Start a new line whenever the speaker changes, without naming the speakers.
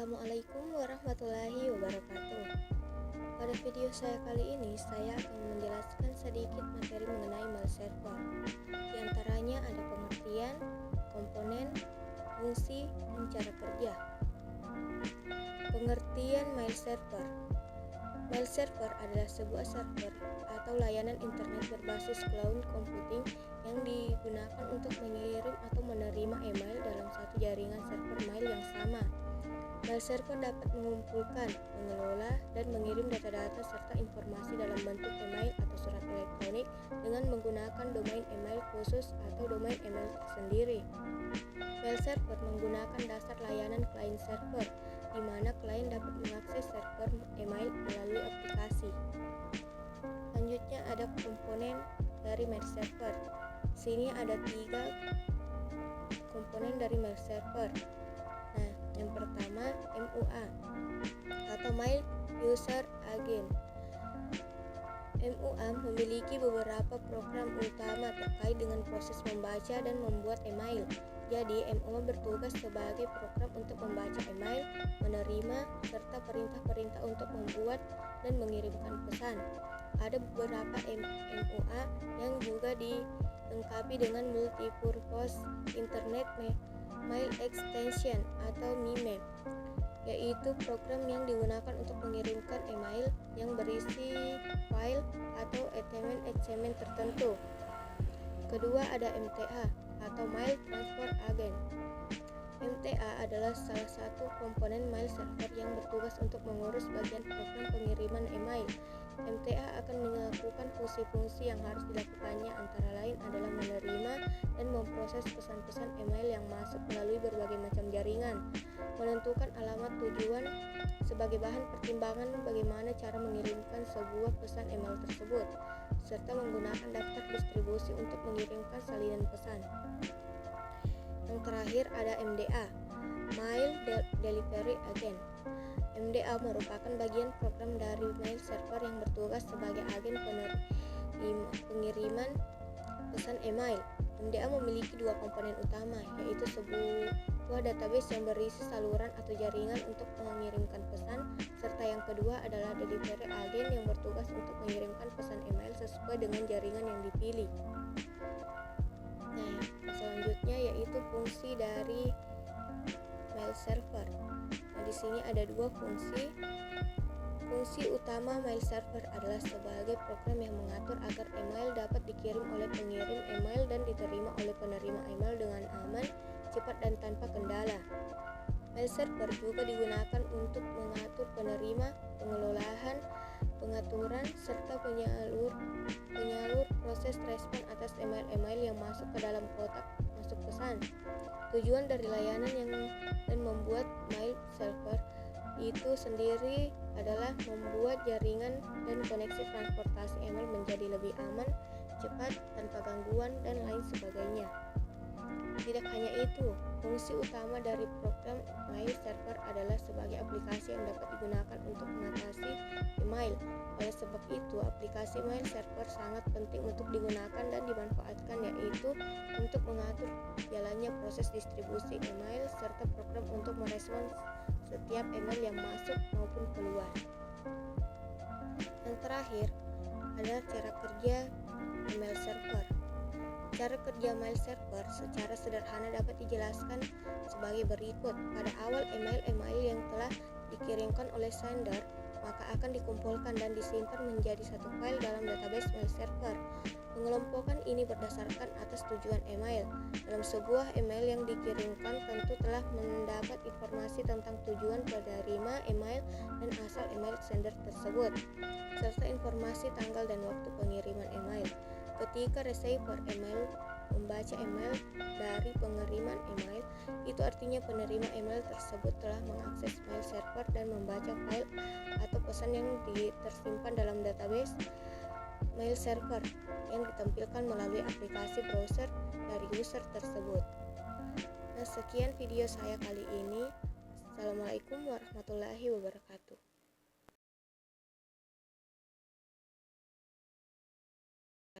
Assalamualaikum warahmatullahi wabarakatuh. Pada video saya kali ini, saya akan menjelaskan sedikit materi mengenai mail server. Di antaranya ada pengertian, komponen, fungsi, dan cara kerja. Pengertian mail server. Mail server adalah sebuah server atau layanan internet berbasis cloud computing yang digunakan untuk mengirim atau menerima email dalam satu jaringan server mail yang sama. Mail server dapat mengumpulkan, mengelola, dan mengirim data-data serta informasi dalam bentuk email atau surat elektronik dengan menggunakan domain email khusus atau domain email tersendiri. Mail server menggunakan dasar layanan client server, di mana klien dapat mengakses server email melalui aplikasi. Selanjutnya ada komponen dari mail server. Sini ada 3 komponen dari mail server. Nah, yang pertama MUA atau Mail User Agent. MUA memiliki beberapa program utama terkait dengan proses membaca dan membuat email. Jadi, MUA bertugas sebagai program untuk membaca email, menerima, serta perintah-perintah untuk membuat dan mengirimkan pesan. Ada beberapa MUA yang juga dilengkapi dengan Multipurpose Internet Mail Extension atau MIME, yaitu program yang digunakan untuk mengirimkan email yang berisi file atau HTML tertentu. Kedua ada MTA atau Mail Transfer Agent. MTA adalah salah satu komponen mail server yang bertugas untuk mengurus bagian program pengiriman email. MTA akan melakukan fungsi-fungsi yang harus dilakukannya, antara lain adalah menerima dan memproses pesan-pesan email yang masuk melalui berbagai macam jaringan, menentukan alamat tujuan sebagai bahan pertimbangan bagaimana cara mengirimkan sebuah pesan email tersebut, serta menggunakan daftar distribusi untuk mengirimkan salinan pesan. Yang terakhir ada MDA, Mail Delivery Agent. MDA merupakan bagian program dari mail server yang bertugas sebagai agen pengiriman pesan email. MDA memiliki 2 komponen utama, yaitu sebuah database yang berisi saluran atau jaringan untuk mengirimkan pesan, serta yang kedua adalah delivery agent yang bertugas untuk mengirimkan pesan email sesuai dengan jaringan yang dipilih. Nah, selanjutnya yaitu fungsi dari mail server. Nah, di sini ada 2 fungsi. Fungsi utama mail server adalah sebagai program yang mengatur agar email dapat dikirim oleh pengirim email dan diterima oleh penerima email dengan aman, cepat, dan tanpa kendala. Mail server juga digunakan untuk mengatur penerima, pengelolaan, pengaturan, serta penyalur proses respon atas email-email yang masuk ke dalam kotak masuk pesan. Tujuan dari layanan dan membuat mail server itu sendiri adalah membuat jaringan dan koneksi transportasi email menjadi lebih aman, cepat, tanpa gangguan, dan lain sebagainya. Tidak hanya itu, fungsi utama dari program mail server adalah sebagai aplikasi yang dapat digunakan untuk mengatasi email. Oleh sebab itu, aplikasi mail server sangat penting untuk digunakan dan dimanfaatkan, yaitu untuk mengatur jalannya proses distribusi email serta program untuk merespons setiap email yang masuk maupun keluar. Yang terakhir adalah cara kerja email server. Cara kerja mail server secara sederhana dapat dijelaskan sebagai berikut. Pada awal email-email yang telah dikirimkan oleh sender maka akan dikumpulkan dan disimpan menjadi satu file dalam database mail server. Pengelompokan ini berdasarkan atas tujuan email. Dalam sebuah email yang dikirimkan tentu telah mendapat informasi tentang tujuan penerima email dan asal email sender tersebut, serta informasi tanggal dan waktu pengiriman email. Ketika receiver email membaca email dari pengiriman email, itu artinya penerima email tersebut telah mengakses mail server dan membaca file atau pesan yang tersimpan dalam database mail server yang ditampilkan melalui aplikasi browser dari user tersebut. Nah, sekian video saya kali ini. Assalamualaikum warahmatullahi wabarakatuh.